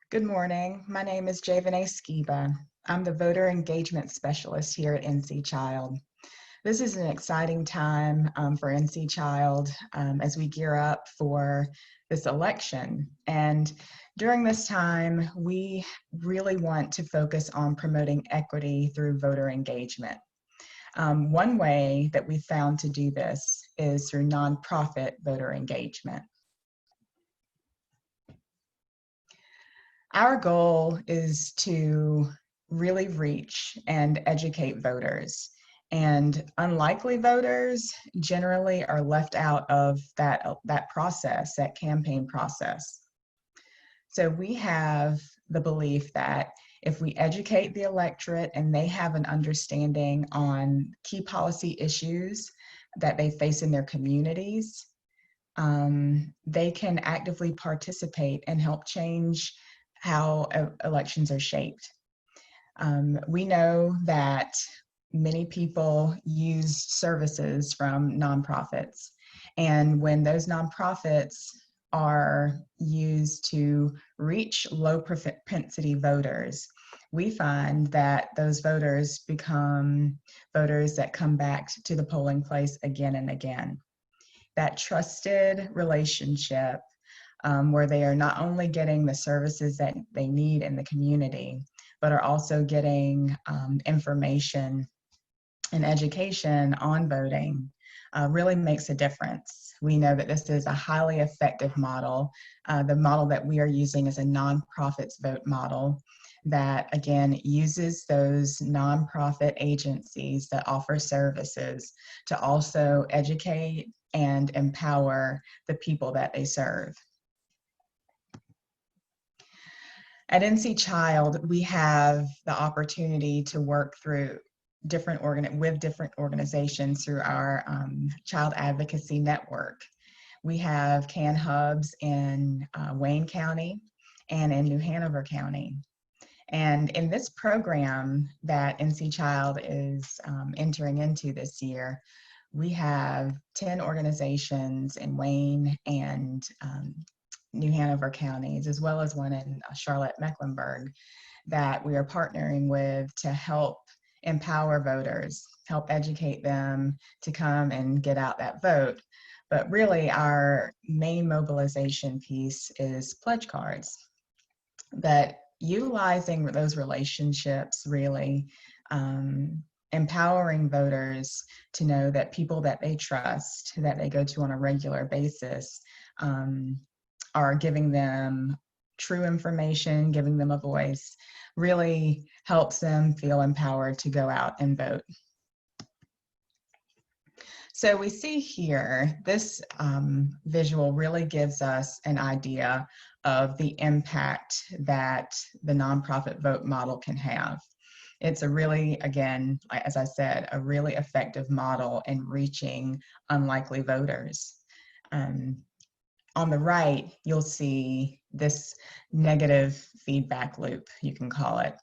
Good morning. My name is Javanae Skiba. I'm the voter engagement specialist here at NC Child. This is an exciting time for NC Child as we gear up for this election. And during this time, we really want to focus on promoting equity through voter engagement. One way that we found to do this is through nonprofit voter engagement. Our goal is to really reach and educate voters. And unlikely voters generally are left out of that process, that campaign process. So we have the belief that if we educate the electorate and they have an understanding on key policy issues that they face in their communities, they can actively participate and help change how elections are shaped. We know that many people use services from nonprofits, and when those nonprofits are used to reach low propensity voters, we find that those voters become voters that come back to the polling place again and again. That trusted relationship where they are not only getting the services that they need in the community, but are also getting information and education on voting really makes a difference. We know that this is a highly effective model. The model that we are using is a nonprofits vote model that, again, uses those nonprofit agencies that offer services to also educate and empower the people that they serve. At NC Child, we have the opportunity to work through different organizations through our child advocacy network. We have CAN hubs in Wayne County and in New Hanover County. And in this program that NC Child is entering into this year, we have 10 organizations in Wayne and New Hanover counties, as well as one in Charlotte, Mecklenburg, that we are partnering with to help empower voters, help educate them to come and get out that vote. But really, our main mobilization piece is pledge cards. That utilizing those relationships really empowering voters to know that people that they trust, that they go to on a regular basis, are giving them true information, giving them a voice, really helps them feel empowered to go out and vote. So we see here, this visual really gives us an idea of the impact that the nonprofit vote model can have. It's a really, again, as I said, a really effective model in reaching unlikely voters. On the right, you'll see this negative feedback loop, you can call it,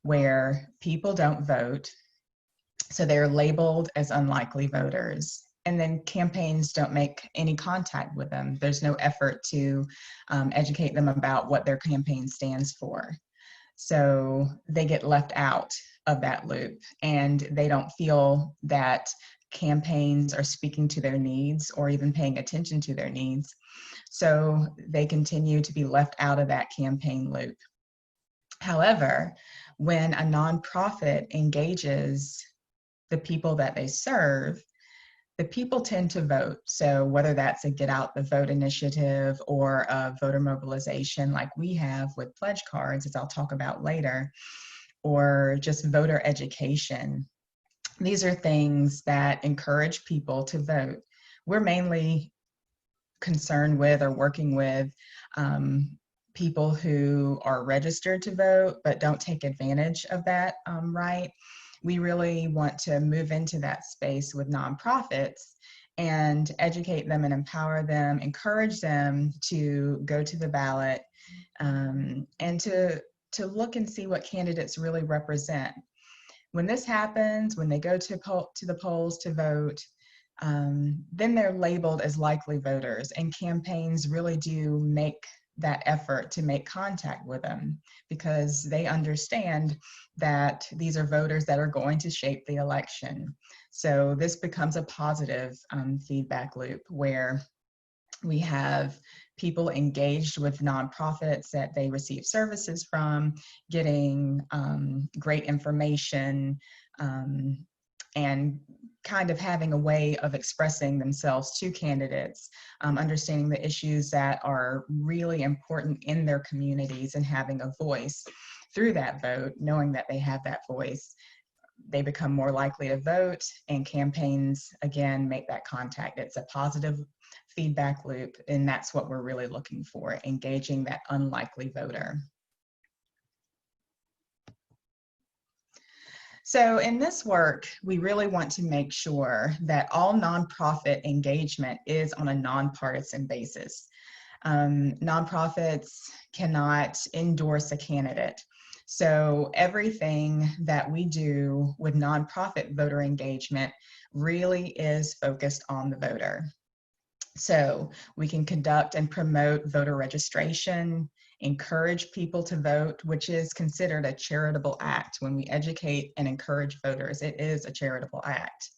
where people don't vote, so they're labeled as unlikely voters. And then campaigns don't make any contact with them. There's no effort to educate them about what their campaign stands for. So they get left out of that loop, and they don't feel that campaigns are speaking to their needs or even paying attention to their needs. So they continue to be left out of that campaign loop. However, when a nonprofit engages the people that they serve, the people tend to vote. So whether that's a Get Out the Vote initiative or a voter mobilization like we have with pledge cards, as I'll talk about later, or just voter education, these are things that encourage people to vote. We're mainly concerned with or working with people who are registered to vote but don't take advantage of that right. We really want to move into that space with nonprofits and educate them and empower them, encourage them to go to the ballot and to look and see what candidates really represent. When this happens, when they go to the polls to vote, then they're labeled as likely voters, and campaigns really do make that effort to make contact with them, because they understand that these are voters that are going to shape the election. So this becomes a positive feedback loop where we have people engaged with nonprofits that they receive services from, getting great information, and kind of having a way of expressing themselves to candidates, understanding the issues that are really important in their communities and having a voice through that vote, knowing that they have that voice. They become more likely to vote, and campaigns, again, make that contact. It's a positive feedback loop, and that's what we're really looking for, engaging that unlikely voter. So in this work, we really want to make sure that all nonprofit engagement is on a nonpartisan basis. Nonprofits cannot endorse a candidate. So everything that we do with nonprofit voter engagement really is focused on the voter. So we can conduct and promote voter registration, encourage people to vote, which is considered a charitable act. When we educate and encourage voters, it is a charitable act.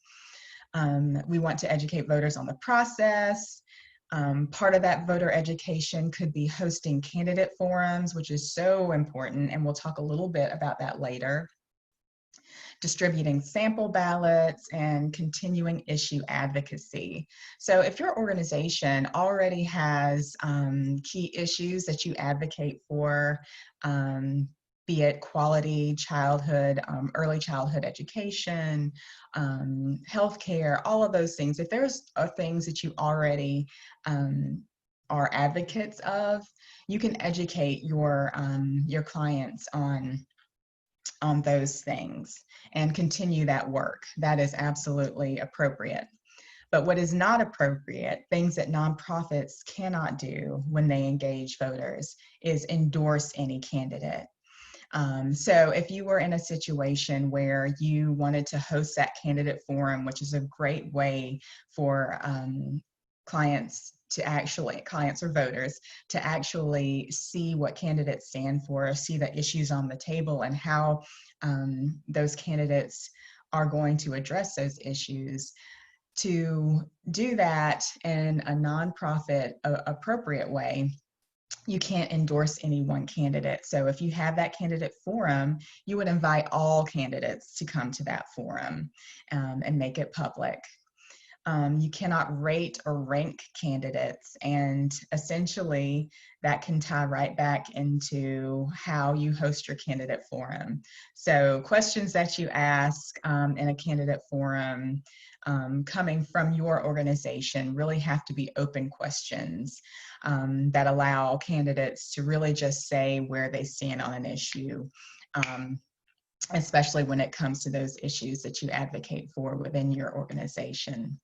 We want to educate voters on the process. Part of that voter education could be hosting candidate forums, which is so important, and we'll talk a little bit about that later. Distributing sample ballots, and continuing issue advocacy. So if your organization already has key issues that you advocate for, be it quality childhood, early childhood education, healthcare, all of those things, if there's things that you already are advocates of, you can educate your clients on those things and continue that work. That is absolutely appropriate. But what is not appropriate, things that nonprofits cannot do when they engage voters, is endorse any candidate. So if you were in a situation where you wanted to host that candidate forum, which is a great way for clients or voters to actually see what candidates stand for, see the issues on the table, and how those candidates are going to address those issues. To do that in a nonprofit appropriate way, you can't endorse any one candidate. So if you have that candidate forum, you would invite all candidates to come to that forum and make it public. You cannot rate or rank candidates, and essentially that can tie right back into how you host your candidate forum. So questions that you ask in a candidate forum coming from your organization really have to be open questions that allow candidates to really just say where they stand on an issue. Especially when it comes to those issues that you advocate for within your organization.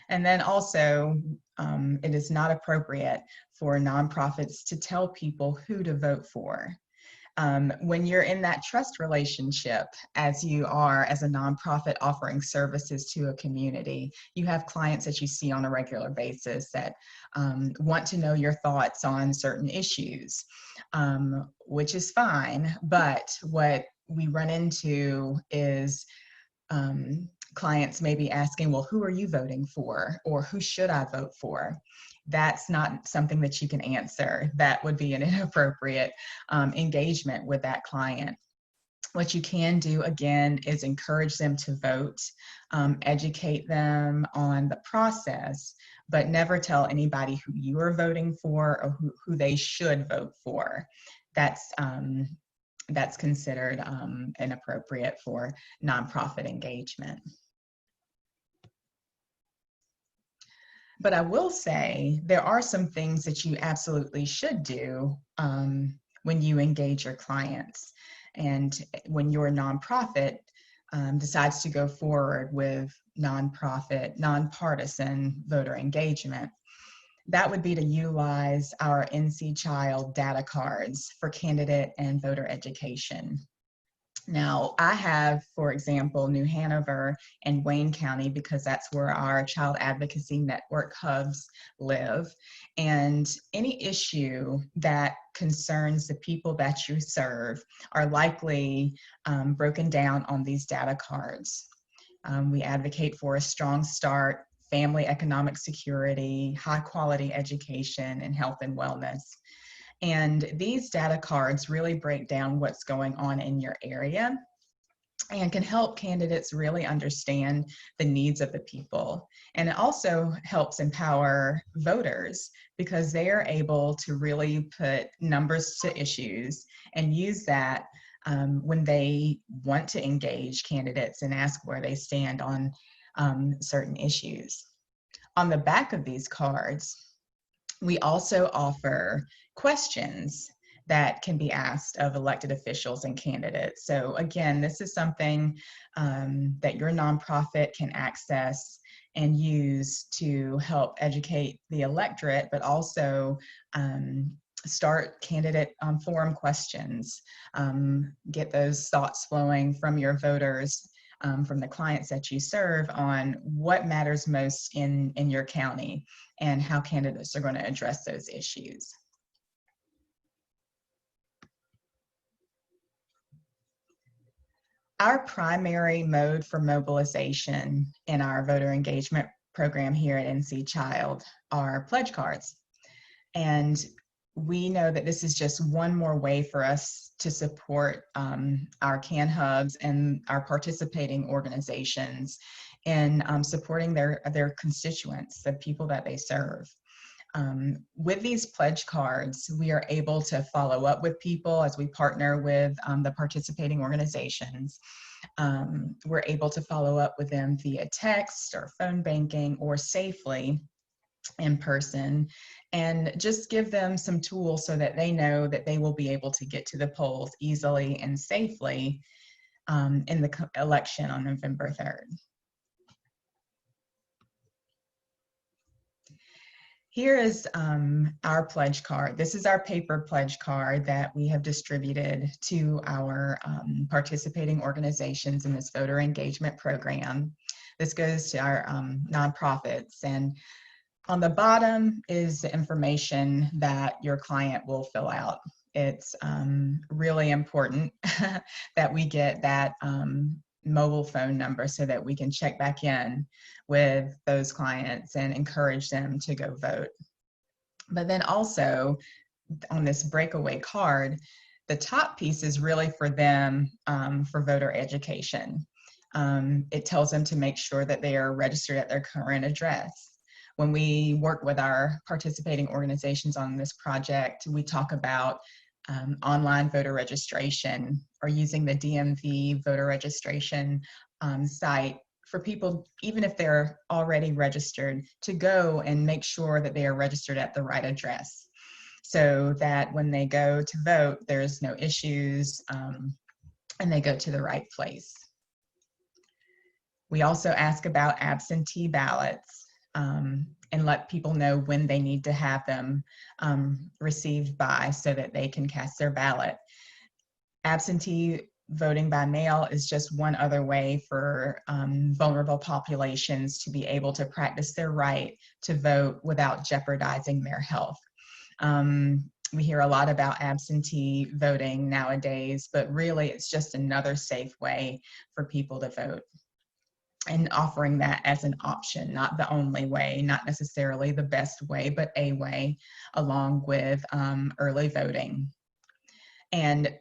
And then also, it is not appropriate for nonprofits to tell people who to vote for. When you're in that trust relationship, as you are as a nonprofit offering services to a community, you have clients that you see on a regular basis that want to know your thoughts on certain issues, which is fine. But what we run into is clients may be asking, well, who are you voting for? Or who should I vote for? That's not something that you can answer. That would be an inappropriate engagement with that client. What you can do, again, is encourage them to vote, educate them on the process, but never tell anybody who you are voting for or who they should vote for. That's considered inappropriate for nonprofit engagement. But I will say there are some things that you absolutely should do when you engage your clients. And when your nonprofit decides to go forward with nonpartisan voter engagement, that would be to utilize our NC Child data cards for candidate and voter education. Now, I have, for example, New Hanover and Wayne County because that's where our child advocacy network hubs live. And any issue that concerns the people that you serve are likely broken down on these data cards. We advocate for a strong start, family economic security, high quality education, and health and wellness. And these data cards really break down what's going on in your area and can help candidates really understand the needs of the people. And it also helps empower voters because they are able to really put numbers to issues and use that when they want to engage candidates and ask where they stand on certain issues. On the back of these cards, we also offer questions that can be asked of elected officials and candidates. So again, this is something that your nonprofit can access and use to help educate the electorate, but also start candidate forum questions, get those thoughts flowing from your voters, from the clients that you serve on what matters most in your county and how candidates are going to address those issues. Our primary mode for mobilization in our voter engagement program here at NC Child are pledge cards. And we know that this is just one more way for us to support our CAN hubs and our participating organizations in supporting their constituents, the people that they serve. With these pledge cards, we are able to follow up with people as we partner with the participating organizations. We're able to follow up with them via text or phone banking or safely in person, and just give them some tools so that they know that they will be able to get to the polls easily and safely in the election on November 3rd. Here is our pledge card. This is our paper pledge card that we have distributed to our participating organizations in this voter engagement program. This goes to our nonprofits, and on the bottom is the information that your client will fill out. It's really important that we get that mobile phone number so that we can check back in with those clients and encourage them to go vote. But then also on this breakaway card, the top piece is really for them for voter education. It tells them to make sure that they are registered at their current address. When we work with our participating organizations on this project, we talk about online voter registration or using the DMV voter registration site for people, even if they're already registered, to go and make sure that they are registered at the right address so that when they go to vote, there's no issues and they go to the right place. We also ask about absentee ballots and let people know when they need to have them received by so that they can cast their ballot. Absentee voting by mail is just one other way for vulnerable populations to be able to practice their right to vote without jeopardizing their health. We hear a lot about absentee voting nowadays, but really it's just another safe way for people to vote, and offering that as an option, not the only way, not necessarily the best way, but a way, along with early voting. And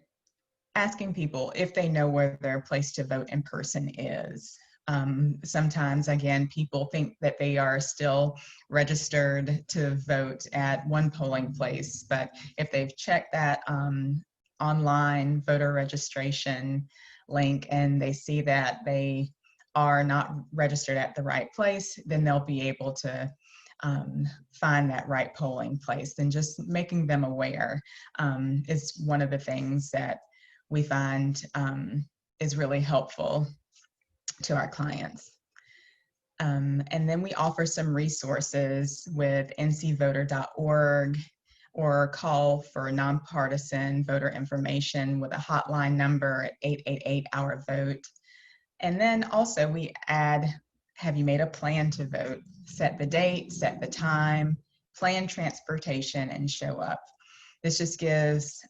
asking people if they know where their place to vote in person is. Sometimes, again, people think that they are still registered to vote at one polling place, but if they've checked that online voter registration link and they see that they are not registered at the right place, then they'll be able to find that right polling place. And just making them aware is one of the things that we find is really helpful to our clients. And then we offer some resources with ncvoter.org, or call for nonpartisan voter information with a hotline number at 888 Our Vote. And then also we add, have you made a plan to vote? Set the date, set the time, plan transportation, and show up. This just gives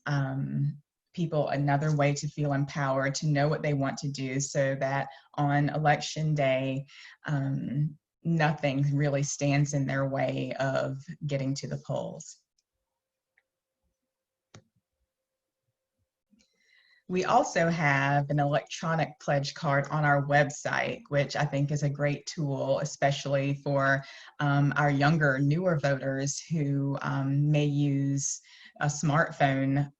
people another way to feel empowered, to know what they want to do, so that on election day, nothing really stands in their way of getting to the polls. We also have an electronic pledge card on our website, which I think is a great tool, especially for our younger, newer voters who may use a smartphone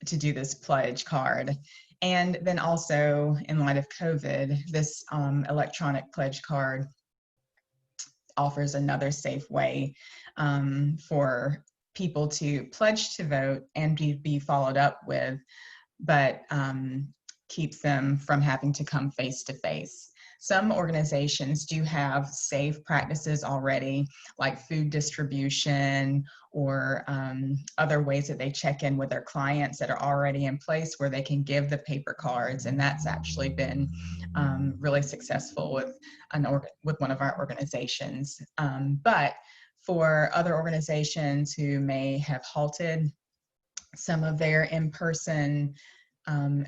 to do this pledge card. And then also, in light of COVID, this electronic pledge card offers another safe way for people to pledge to vote and be followed up with, but keeps them from having to come face to face. Some organizations do have safe practices already, like food distribution or other ways that they check in with their clients that are already in place where they can give the paper cards, and that's actually been really successful with one of our organizations. But for other organizations who may have halted some of their in-person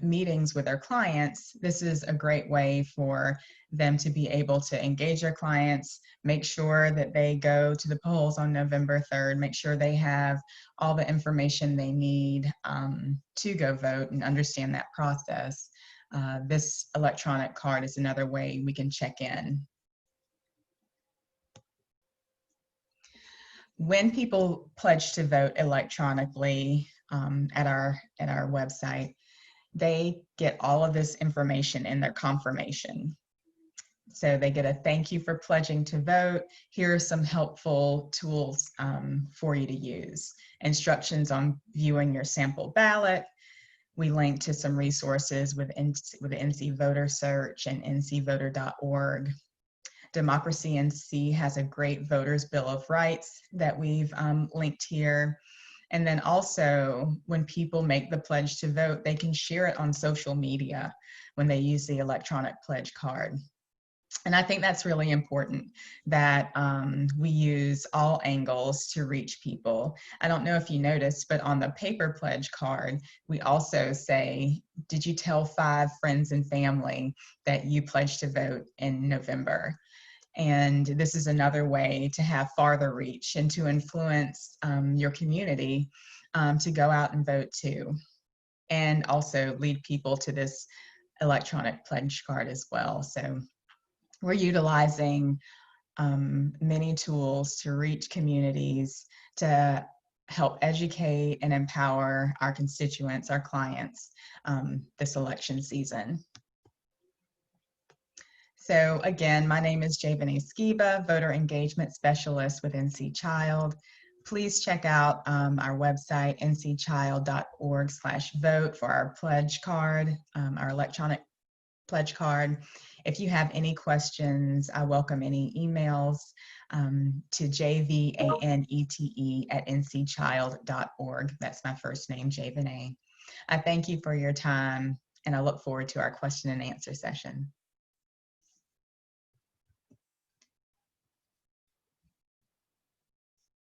meetings with their clients, this is a great way for them to be able to engage their clients, make sure that they go to the polls on November 3rd, make sure they have all the information they need to go vote and understand that process. This electronic card is another way we can check in. When people pledge to vote electronically at our website, they get all of this information in their confirmation. So they get a thank you for pledging to vote. Here are some helpful tools for you to use. Instructions on viewing your sample ballot. We link to some resources with the NC Voter Search and ncvoter.org. Democracy NC has a great Voters Bill of Rights that we've linked here. And then also, when people make the pledge to vote, they can share it on social media when they use the electronic pledge card. And I think that's really important, that we use all angles to reach people. I don't know if you noticed, but on the paper pledge card, we also say, did you tell 5 friends and family that you pledged to vote in November? And this is another way to have farther reach and to influence your community to go out and vote too. And also lead people to this electronic pledge card as well. So we're utilizing many tools to reach communities, to help educate and empower our constituents, our clients, this election season. So again, my name is Javonne Skiba, Voter Engagement Specialist with NC Child. Please check out our website, ncchild.org/vote, for our pledge card, our electronic pledge card. If you have any questions, I welcome any emails to jvanete@ncchild.org. That's my first name, Javonne. I thank you for your time, and I look forward to our question and answer session.